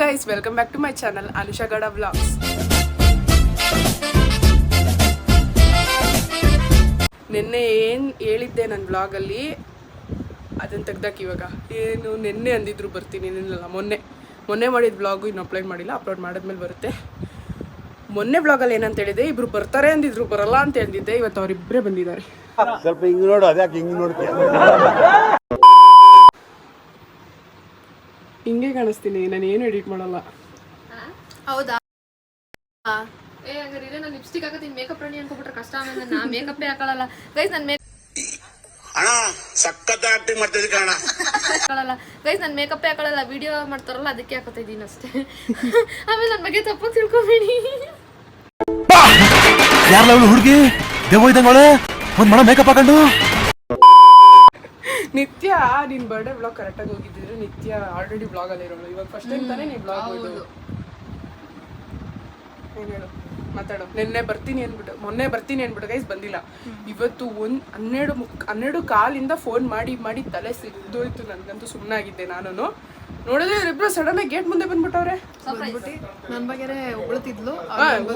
Guys, welcome back to my channel Anusha Gada Vlogs. ನಿನ್ನೆ ಏನು ಹೇಳಿದ್ದೆ ನನ್ನ ವ್ಲಾಗಲ್ಲಿ ಅದನ್ನು ತೆಗ್ದಾಕಿ ಇವಾಗ ಏನು ನಿನ್ನೆ ಅಂದಿದ್ರು ಬರ್ತೀನಿ ನಿನ್ನಲ್ಲ ಮೊನ್ನೆ ಮಾಡಿದ ವ್ಲಾಗು ಇನ್ನು ಅಪ್ಲೋಡ್ ಮಾಡಿಲ್ಲ, ಅಪ್ಲೋಡ್ ಮಾಡಿದ್ಮೇಲೆ ಬರುತ್ತೆ. ಮೊನ್ನೆ ವ್ಲಾಗಲ್ಲಿ ಏನಂತ ಹೇಳಿದೆ, ಇಬ್ರು ಬರ್ತಾರೆ ಅಂದಿದ್ರು, ಬರಲ್ಲ ಅಂತ ಹೇಳಿದ್ದೆ. ಇವತ್ತು ಅವರಿಬ್ಬರೇ ಬಂದಿದ್ದಾರೆ. ಸ್ವಲ್ಪ ಹಿಂಗೆ ನೋಡು, ಅದ್ಯಾಕೆ ಹಿಂಗೆ ನೋಡ್ತೀಯ? ಹಿಂಗೆ ಕಾಣಿಸ್ತೀನಿ, ನಾನು ಏನು ಎಡಿಟ್ ಮಾಡಲ್ಲ. ಹೌದಾ? ಹಂಗಾರೆ ನಾನು ಲಿಪ್ಸ್ಟಿಕ್ ಹಾಕತ್ತೀನಿ, ಮೇಕಪ್ ರೆಡಿ ಅನ್ಕೊಬಿಟ್ರೆ ಕಷ್ಟ. ಆಮೇಲೆ ನಾ ಮೇಕಪ್ಪೇ ಹಾಕೊಳ್ಳಲ್ಲ ಗೈಸ್. ನನ್ನ ಗೈಸ್ ನನ್ನ ಮೇಕಪ್ಪೇ ಹಾಕೊಳ್ಳಲ್ಲ, ವಿಡಿಯೋ ಮಾಡ್ತಾರಲ್ಲ ಅದಕ್ಕೆ ಹಾಕೋತಾ ಇದ್ದೀನಿ ಅಷ್ಟೇ. ಆಮೇಲೆ ನನ್ನ ಬಗ್ಗೆ ತಪ್ಪಾಗಿ ತಿಳ್ಕೊಬೇಡಿ. ಹುಡುಗಿ ದೇವಯ್ದಂಗೋಳೆ ಒಂದ್ ಮಣ ಮೇಕಪ್ ಹಾಕೊಂಡು ನಿತ್ಯ ನಿನ್ ಬರ್ಡೇ ಬ್ಲಾಗ್ ಕರೆಕ್ಟಾಗಿ ಹೋಗಿದ್ದಿದ್ರೆ ನಿತ್ಯ ಆಲ್ರೆಡಿ ಬ್ಲಾಗ್ ಅಲ್ಲಿ ಇರೋಳು. ಇವಾಗ ಫಸ್ಟ್ ಟೈಮ್ ತಾನೇ ನೀವು ಬ್ಲಾಗ್ ಹೋಗೋದು. ಹೇಳು, ಮಾತಾಡೋ. ಮೊನ್ನೆ ಬರ್ತೀನಿ ಅನ್ಬಿಟ್ಟು ಗೈಸ್ ಬಂದಿಲ್ಲ. ಇವತ್ತು 12 ಕಾಲಿಂದ ಫೋನ್ ಮಾಡಿ ತಲೆ ಸಿದ್ದೋಯ್ತು. ನನಗಂತೂ ಸುಮ್ಮನಾಗಿದ್ದೆ. ನಾನು ನೋಡಿದ್ರೆ ಇವರಿಬ್ರು ಸಡನ್ ಆಗಿ ಗೇಟ್ ಮುಂದೆ ಬಂದ್ಬಿಟ್ಟವ್ರೆ. ನನ್ನ ಬಗ್ಗೆ ಉಗುಳ್ತಿದ್ಲು,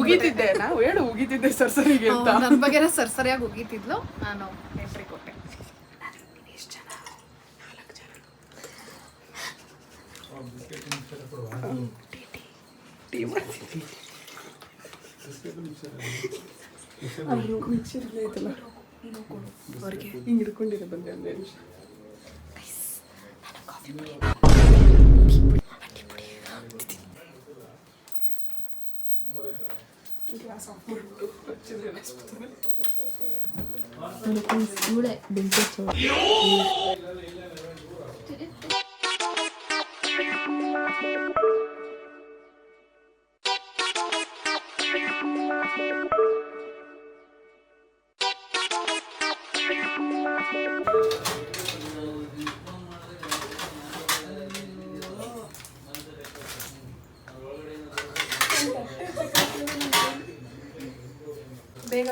ಉಗಿತಿದ್ದೆ. ನಾವು ಹೇಳು ಉಗಿತಿದ್ದೆ ಸರ್ಸರಿಗೆ ಅಂತ. ನನ್ನ ಬಗ್ಗೆ ಸರ್ಸರಿಯಾಗಿ ಉಗಿತಿದ್ಲು, ನಾನು ಎಂಟ್ರಿ ಕೊಟ್ಟೆ. ಅವ್ರಿಗೆ ಹಿಂಗೆ ಹಿಡ್ಕೊಂಡಿರೋ ಬಂದೆ ಅಂದ್ರೆ ಬೇಗ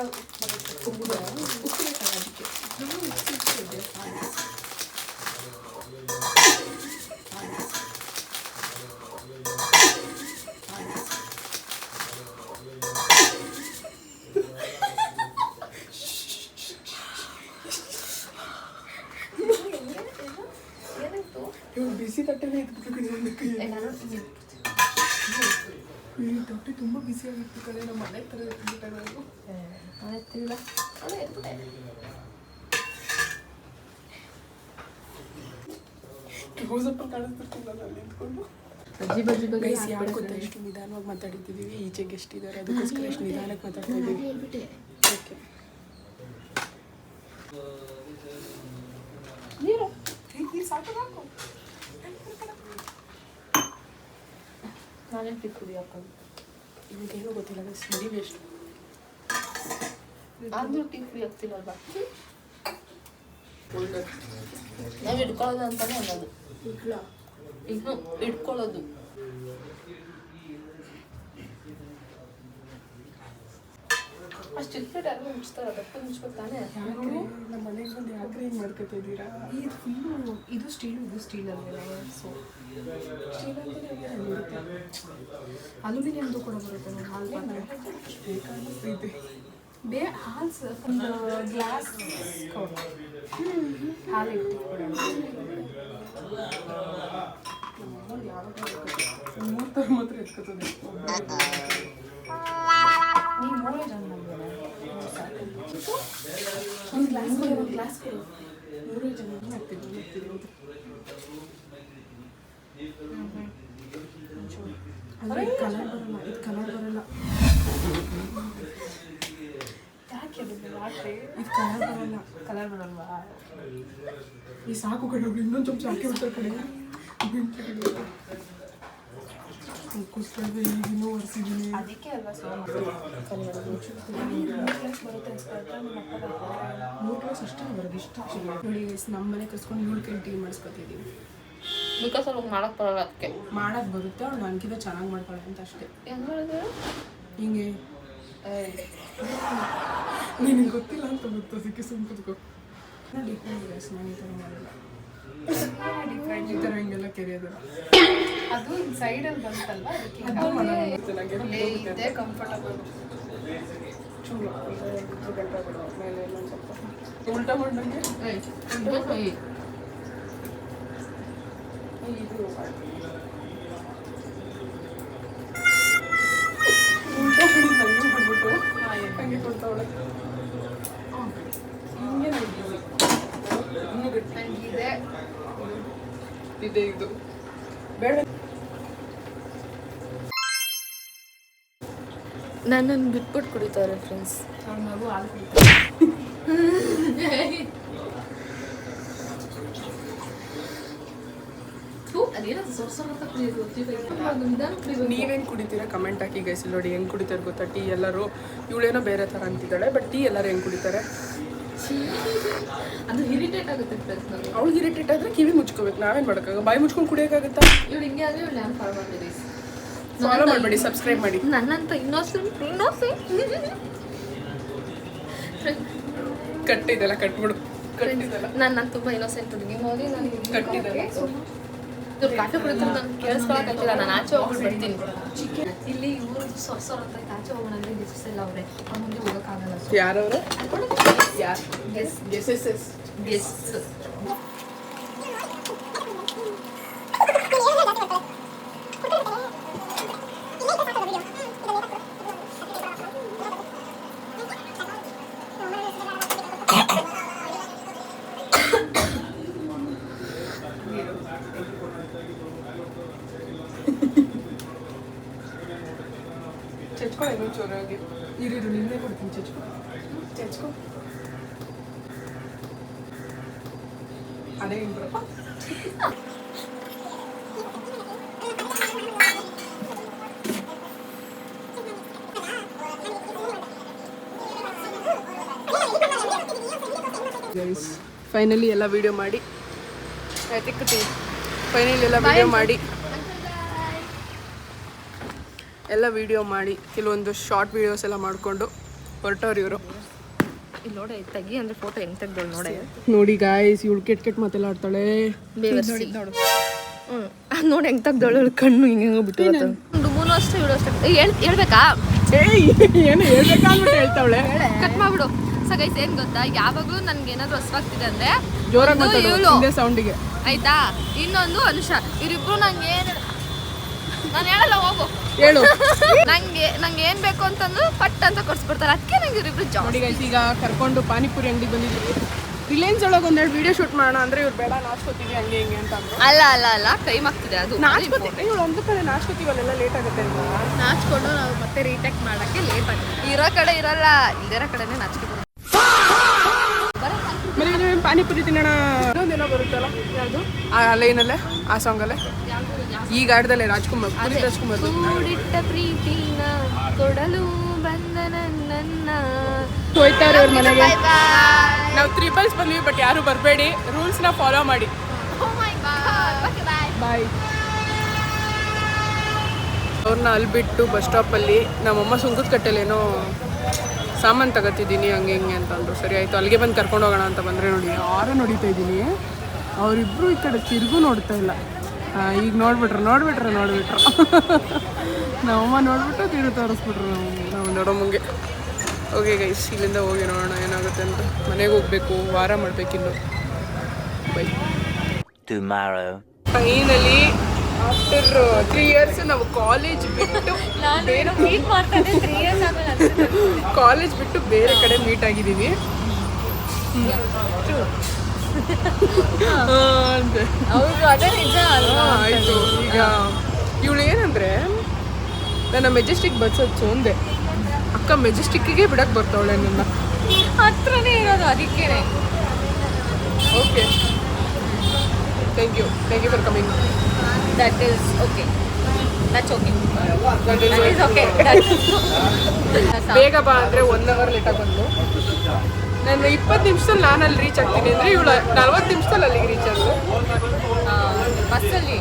ಬಿಸಿ ತಟ್ಟೆನೇ ತೊಟ್ಟೆ ತುಂಬ ಬಿಸಿ ಆಗಿತ್ತು ಕಡೆ. ನಮ್ಮ ಮನೆ ಥರ ಇಟ್ಬಿಟ್ಟೆ ನಾನು. ಕ್ಲೋಸಪ್ ಕಾಣಿಸ್ತಿರ್ತೀನಿ ನಾನು ಅಲ್ಲಿ ನಿಂತ್ಕೊಂಡು. ಯಾರು ಗೊತ್ತಾ ಎಷ್ಟು ನಿಧಾನವಾಗಿ ಮಾತಾಡಿದ್ದೀವಿ. ಈಚೆಗೆ ಎಷ್ಟಿದ್ದಾರೆ ಅದಕ್ಕೋಸ್ಕರ ಎಷ್ಟು ನಿಧಾನಕ್ಕೆ ಮಾತಾಡ್ತಾ ಇದ್ದೀವಿ. ಓಕೆ, ನೀರು ಸಾಕು ಸಾಕು. ನಾನೇನು ಪಿಕ್ ಕುಡಿ ಹಾಕೊಂಡು ಇವಾಗೇನೋ ಗೊತ್ತಿಲ್ಲ. ಮದುವೆ ಎಷ್ಟು ಅಂದ್ರೂ ಟೀ ಫ್ರೀ ಆಗ್ತಿಲ್ಲಲ್ವಾ? ನಾವು ಇಟ್ಕೊಳ್ಳೋದು ಅಂತಾನೆ ಅನ್ನೋದು. ಇಲ್ಲ ಇನ್ನು ಇಟ್ಕೊಳ್ಳೋದು. ಅಷ್ಟು ಇಟ್ಬಿಟ್ಟು ಯಾರು ಮುಚ್ತಾರ? ದಪ್ಪ ಮುಚ್ಬೇಕು ತಾನೇ. ನಮ್ಮ ಮನೆಗೆ ಬಂದು ಯಾಕ್ರೆ ಹಿಂಗೆ ಮಾಡ್ಕೊತಾ ಇದ್ದೀರಾ? ಇದು ಫುಲ್ಲು ಇದು ಸ್ಟೀಲ್ ಅಲ್ವೇ? ಸೊ ಸ್ಟೀಲ್ ಅಂದರೆ ಅಲ್ಯೂಮಿನಿಯಮ್ದು ಕೂಡ ಬರುತ್ತೆ. ನಾನು ಹಾಲು ಬೇಕಾಗಿರ್ತೈತೆ ಹಾಲು ಒಂದು ಗ್ಲಾಸ್ ಹಾಲು ಇಟ್ಟು ಯಾವಾಗ ಮಾತ್ರ ಎತ್ಕೋತದೆ. ನೀವು 3 ಜನ ಒಂದು ಗ್ಲಾಸ್ ಕೊಡು. 3 ಜನ ಆಗ್ತಿದ್ವಿ. ಅಂದರೆ ಕಲರ್ ಬರಲ್ಲ, ಇದು ಕಲರ್ ಬರಲ್ಲ. ಯಾಕೆ ಇದು ಕಲರ್ ಬರಲ್ವಾ? ಈ ಸಾಕು ಕಡೆ ಇನ್ನೊಂದು ಚಮಚ ಹಾಕಿ ಬಿಡ್ತಾರೆ ಕಡೆ. ಈಗಿನ್ನೂ ಒರೆಸಿದ್ದೀನಿ. ಅದಕ್ಕೆ ಅಲ್ವಾ ಮೂರು ಕ್ಲಾಸ್ ಅಷ್ಟೇ ಬರೋದು. ಇಷ್ಟ ನೋಡಿ ನಮ್ಮ ಮನೆ ಕರ್ಸ್ಕೊಂಡು 7 ಕೈ ಟೀ ಮಾಡಿಸ್ಕೊತಿದ್ದೀವಿ. ಬಿಕಾಸ್ ಅವ್ರಿಗೆ ಮಾಡೋಕ್ಕೆ ಬರೋಲ್ಲ, ಅದಕ್ಕೆ ಮಾಡೋಕ್ಕೆ ಬರುತ್ತೆ. ಅವ್ಳು ನನಗಿಂತ ಚೆನ್ನಾಗಿ ಮಾಡ್ತಾಳೆ ಅಂತ ಅಷ್ಟೇ. ಹೆಂಗೆ ಮಾಡಿದ್ರೆ ಹಿಂಗೆ ನಿನಗೆ ಗೊತ್ತಿಲ್ಲ ಅಂತ ಗೊತ್ತು, ಅದಕ್ಕೆ ಸುಮ್ಮನೆ ನೋಡಿ ಸ್ನಾನ ಈ ಥರ ಮಾಡಲ್ಲ. ಡಿಫ್ರೆಂಟ್ ಈ ಥರ ಹಿಂಗೆಲ್ಲ ಕೆರೆಯೋದು ಅದು ಸೈಡಲ್ಲಿ ಬಂತಲ್ವ ಅದಕ್ಕೆ ಇದೇ ಕಂಫರ್ಟಬಲ್ ಚೂರು ಮೇಲೆ ಇನ್ನೊಂದು ಸ್ವಲ್ಪ ಉಲ್ಟಾ ಮಾಡಂಗೆ ಇದು ಉಲ್ಟಾ ಹಂಗೆ ಮಾಡ್ಬಿಟ್ಟು ಹಂಗೆ ಕೊಡ್ತಾವಳೆ ಹಿಂಗೆ ನನಗಿದೆ ಇದೆ ಇದು ಬೇಡ ನನ್ನನ್ನು ಬಿಟ್ಬಿಟ್ಟು ಕುಡಿತಾರೆ ಫ್ರೆಂಡ್ಸ್. ಅವ್ರ ಮಗು ಹಾಲು ನೀವೇನು ಕುಡಿತೀರಾ ಕಮೆಂಟ್ ಹಾಕಿ ಗೈಸ್. ನೋಡಿ ಹೆಂಗೆ ಕುಡಿತಾರೆ ಗೊತ್ತಾ ಟೀ ಎಲ್ಲರೂ. ಇವಳೇನೋ ಬೇರೆ ಥರ ಅಂತಿದ್ದಾಳೆ, ಬಟ್ ಟೀ ಎಲ್ಲರೂ ಹೆಂಗೆ ಕುಡಿತಾರೆ. ಅದು ಇರಿಟೇಟ್ ಆಗುತ್ತೆ ಫ್ರೆಂಡ್ಸ್. ನನಗೆ ಅವಳಿಗೆ ಇರಿಟೇಟ್ ಆದರೆ ಕಿವಿ ಮುಚ್ಕೋಬೇಕು. ನಾವೇನು ಮಾಡೋಕ್ಕಾಗ ಬಾಯಿ ಮುಚ್ಕೊಂಡು ಕುಡಿಯೋಕ್ಕಾಗುತ್ತಾ? ಇವಳು ಹಿಂಗೆ ಆದರೆ ಇವಳು ನಾನು ಫಾಲೋ ಮಾಡ್ತೀವಿ. ಫಾಲೋ ಮಾಡಬೇಡಿ, ಸಬ್ಸ್ಕ್ರೈಬ್ ಮಾಡಿ. ನನ್ನಂತ ಇನ್ನೊಸೆಂಟ್ ಕಟ್ಟಿದೆಲ್ಲ ಕಟ್ಬಿಡು. ಕಟ್ಟಿದೆಲ್ಲ ನಾನು ತುಂಬ ಇನ್ನೊಸೆಂಟ್ ಹುಡುಗಿ ನೋಡಿ ನನಗೆ ಕಟ್ಟಿದೆಲ್ಲ ಇವ್ರು ಕಾಫಿ ಕುಡಿತಾರೆ ನಾನು ಕೇಳಿಸ್ಕೊಳಕ್ಕಾಗಿಲ್ಲ. ನಾನು ಆಚೆ ಹೋಗ್ಬಿಟ್ಟು ಬರ್ತೀನಿ. ಇಲ್ಲಿ ಇವರು ಸೊರ್ ಅಂತ ಆಚೆ ಹೋಗೋಣ ಅಂದರೆ ಗೆಸ್ ಎಲ್ಲ ಅವರೇ ಅವ್ರ ಮುಂದೆ ಹೋಗೋಕ್ಕಾಗಲ್ಲ. ಯಾರವ್ರೆ? ಯಾರು? ಗೆಸ್ ಗೆಸ್ ಗೆಸ್ ಚಚ್ಕೊ ಏನೋ ಚೋರಾಗಿ ಇರಿರು ನಿನ್ನೆ ಕೊಡ್ತೀನಿ. ಚಚ್ಕೊ ಅದೇ ಇಂಪ್ರೂವ್. ಫೈನಲಿ ಎಲ್ಲ ವಿಡಿಯೋ ಮಾಡಿ ಫೈನಲಿ ಎಲ್ಲ ವಿಡಿಯೋ ಮಾಡಿ ಕೆಲವೊಂದು ಶಾರ್ಟ್ ವಿಡಿಯೋಸ್ ಎಲ್ಲ ಮಾಡಿಕೊಂಡು ಹೊರಟವ್ರು ಇವರು. ಇಲ್ಲಿ ನೋಡಿ ತೆಗಿ ಅಂದರೆ ಫೋಟೋ ಹೆಂಗೆ ತೆಗ್ದೋಳು ನೋಡಿ. ನೋಡಿ ಗಾಯ್ಸ್ ಇವಳು ಕೆಟ್ಟ ಮಾತೆಲ್ಲ ಆಡ್ತಾಳೆ. ನೋಡು ನೋಡಿ ಹೆಂಗೆ ತೆಗ್ದೋಳು ಕಣ್ಣು ಹಿಂಗೆ ಬಿಟ್ಟು ಡುಮೂನು ಅಷ್ಟೇ ಇವಳು ಅಷ್ಟೇ. ಹೇಳ್ಬೇಕಾ? ಏನು ಹೇಳ್ಬೇಕಾ ಅಂದ್ಬಿಟ್ಟು ಹೇಳ್ತಾವಳೆ. ಕಟ್ ಮಾಡ್ಬಿಡು. ಸೊ ಗೈಸ್ ಏನು ಗೊತ್ತಾ, ಯಾವಾಗಲೂ ನನಗೆ ಏನಾದರೂ ಹಸ್ವಾಗ್ತಿದೆ ಅಂದರೆ ಜೋರಾಗಿ ಇವಳು ಸೌಂಡಿಗೆ ಆಯ್ತಾ. ಇನ್ನೊಂದು ಅನುಷಾ, ಇವರಿಬ್ರು ನಂಗೆ ಏನು ನಾನು ಹೇಳಲ್ಲ ಹೋಗು ಹೇಳು. ನಂಗೆ ಏನು ಬೇಕು ಅಂತಂದು ಪಟ್ ಅಂತ ಕೊಡ್ಸ್ಬಿಡ್ತಾರೆ. ಅದಕ್ಕೆ ನಂಗೆ ಇವರಿಬ್ರು ಜಾಬ್. ನೋಡಿ ಗೈಸ್ ಈಗ ಕರ್ಕೊಂಡು ಪಾನಿಪುರಿ ಅಂಗಡಿಗೆ ಬಂದಿದ್ವಿ. ರಿಲಯನ್ಸ್ ಒಳಗೆ ಒಂದೆರಡು ವಿಡಿಯೋ ಶೂಟ್ ಮಾಡೋಣ ಅಂದರೆ ಇವ್ರು ಬೇಡ ನಾಚ್ಕೋತೀವಿ ಹಂಗೆ ಹಿಂಗೆ ಅಂತ ಅಂದ್ರು. ಅಲ್ಲ ಟೈಮ್ ಆಗ್ತಿದೆ. ಅದು ನಾಚ್ಕೋತೀವಿ ಇವಳು ಒಂದು ಕಡೆ ನಾಚ್ಕೋತೀವಲ್ಲೆಲ್ಲ ಲೇಟ್ ಆಗುತ್ತೆ ಅಲ್ವಾ. ನಾಚ್ಕೊಂಡು ನಾವು ಮತ್ತೆ ರೀಟೇಕ್ ಮಾಡೋಕ್ಕೆ ಲೇಟ್ ಆಗುತ್ತೆ. ಇರೋ ಕಡೆ ಇರಲ್ಲ, ಇಲ್ಲಿರೋ ಕಡೆನೇ ನಾಚ್ಕೋಬೋದು. ಆಮೇಲೆ ಪಾನಿಪುರಿ ತಿನ್ನೋಣ. ಇನ್ನೊಂದೇನೋ ಬರುತ್ತಲ್ಲ ಯಾವುದು ಆ ಲೈನಲ್ಲೇ ಆ ಸಾಂಗಲ್ಲೇ ಈ ಗಾಡದಲ್ಲೇ ರಾಜ್ಕುಮಾರ್ ಕೂಡಿಟ್ಟ ಪ್ರೀತಿನ ಕೊಡಲು ಬಂದ ನನ್ನ ಹೋಯ್ತಾರೆ ಅವ್ರ ಮನೆಗೆ. ನಾವು ತ್ರಿಬಲ್ಸ್ ಬಂದ್ವಿ, ಬಟ್ ಯಾರು ಬರಬೇಡಿ, ರೂಲ್ಸ್ನ ಫಾಲೋ ಮಾಡಿ. ಬಾಯ್. ಅವ್ರನ್ನ ಅಲ್ಲಿ ಬಿಟ್ಟು ಬಸ್ ಸ್ಟಾಪಲ್ಲಿ ನಮ್ಮಮ್ಮ ಸುಂಕದ ಕಟ್ಟೆಲೇನೋ ಸಾಮಾನು ತಗೋತಿದ್ದೀನಿ ಹಂಗೆ ಹಿಂಗೆ ಅಂತ ಅಂದರು. ಸರಿ ಆಯಿತು ಅಲ್ಲಿಗೆ ಬಂದು ಕರ್ಕೊಂಡು ಹೋಗೋಣ ಅಂತ ಬಂದರೆ ನೋಡಿ ಯಾರು ನೋಡಿತಾ ಇದ್ದೀನಿ. ಅವರಿಬ್ಬರು ಈ ಕಡೆ ತಿರುಗೂ ನೋಡ್ತಾ ಇಲ್ಲ. ಈಗ ನೋಡ್ಬಿಟ್ರು ನಮ್ಮಮ್ಮ ನೋಡ್ಬಿಟ್ಟು ತಿರುಗಿ ತೋರಿಸ್ಬಿಟ್ರು ನಾವು ನೋಡೋಮ್ಮಂಗೆ. ಓಕೆ ಗೈಸ್ ಇಲ್ಲಿಂದ ಹೋಗಿ ನೋಡೋಣ ಏನಾಗುತ್ತೆ ಅಂತ. ಮನೆಗೆ ಹೋಗಬೇಕು, ವಾರ ಮಾಡಬೇಕಿನ್ನು. ಬೈ. ಫೈನಲಿ ಆಫ್ಟರ್ 3 years ನಾವು ಕಾಲೇಜ್ ಬಿಟ್ಟು ಕಾಲೇಜ್ ಬಿಟ್ಟು ಬೇರೆ ಕಡೆ ಮೀಟ್ ಆಗಿದ್ದೀವಿ. ಆಯಿತು. ಈಗ ಇವಳು ಏನಂದರೆ ನನ್ನ ಮೆಜೆಸ್ಟಿಕ್ ಬಸ್ ಹಚ್ಚೋಂದೆ ಅಕ್ಕ ಮೆಜೆಸ್ಟಿಕ್ಕಿಗೆ ಬಿಡಕ್ಕೆ ಬರ್ತಾವಳೆ ನನ್ನ ಹತ್ರನೇ ಇರೋದು ಅದಕ್ಕೆ. Okay thank you for coming. That is okay. ಬೇಗ ಬಾ ಅಂದರೆ 1 hour ಲೇಟಾಗಿ ಬಂದು ನಾನು 20 ನಿಮಿಷದಲ್ಲಿ ನಾನು ಅಲ್ಲಿ ರೀಚ್ ಆಗ್ತೀನಿ ಅಂದರೆ ಇವಳು 40 ನಿಮಿಷದಲ್ಲಿ ಅಲ್ಲಿಗೆ ರೀಚ್ ಆಗೋದು. ಬಸ್ಸಲ್ಲಿ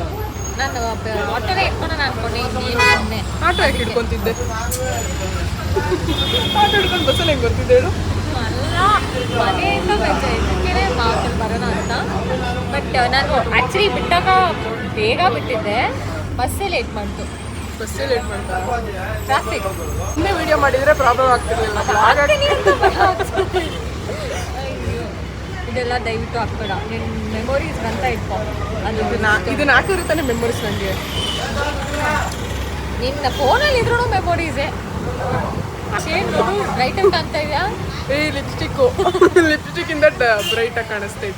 ನಾನು ಆಟೋನೇ ಇಟ್ಕೊಂಡು ಅನ್ಕೊಂಡೆ. ಆಟೋ ಯಾಕೆ ಹಿಡ್ಕೊತಿದ್ದೆ? ಆಟೋ ಹಿಡ್ಕೊಂಡು ಬಸ್ಸಲ್ಲಿ ಹೆಂಗೆ ಬರ್ತಿದ್ದೆ ಹೇಳು? ಅಲ್ಲ ಮನೆಯಿಂದ ಇದಕ್ಕೆ ಮಾತಲ್ಲಿ ಬರೋಣ ಅಂತ. ಬಟ್ ನಾನು ಆ್ಯಕ್ಚುಲಿ ಬಿಟ್ಟಾಗ ಬೇಗ ಬಿಟ್ಟಿದ್ದೆ, ಬಸ್ಸೇ ಲೇಟ್ ಮಾಡ್ತು. ಬಸ್ಸೇ ಲೇಟ್ ಮಾಡ್ತಾರೆ. ಟ್ರಾಫಿಕ್ ಇನ್ನೇ ವಿಡಿಯೋ ಮಾಡಿದರೆ ಪ್ರಾಬ್ಲಮ್ ಆಗ್ತಿರ್ಲಿಲ್ಲ. ಇದೆಲ್ಲ ದಯವಿಟ್ಟು ಹಾಕ್ಬೇಡ, ನಿನ್ನ ಮೆಮೊರೀಸ್ ಅಂತ ಇಟ್ಕೊ. ಅದು ಇದನ್ನ ಹಾಕಿದ್ರೆ ತಾನೇ ಮೆಮೊರೀಸ್ ನನಗೆ. ನಿನ್ನ ಫೋನಲ್ಲಿ ಇದ್ರೂ ಮೆಮೊರೀಸೇ. ಶೇಡ್ ನೋಡು, ಬ್ರೈಟಾಗಿ ಕಾಣ್ತಾ ಇದೆಯಾ? ಲಿಪ್ಸ್ಟಿಕ್ಕು ಲಿಪ್ಸ್ಟಿಕ್ಕಿಂದ ಬ್ರೈಟಾಗಿ ಕಾಣಿಸ್ತಾ ಇತ್ತು.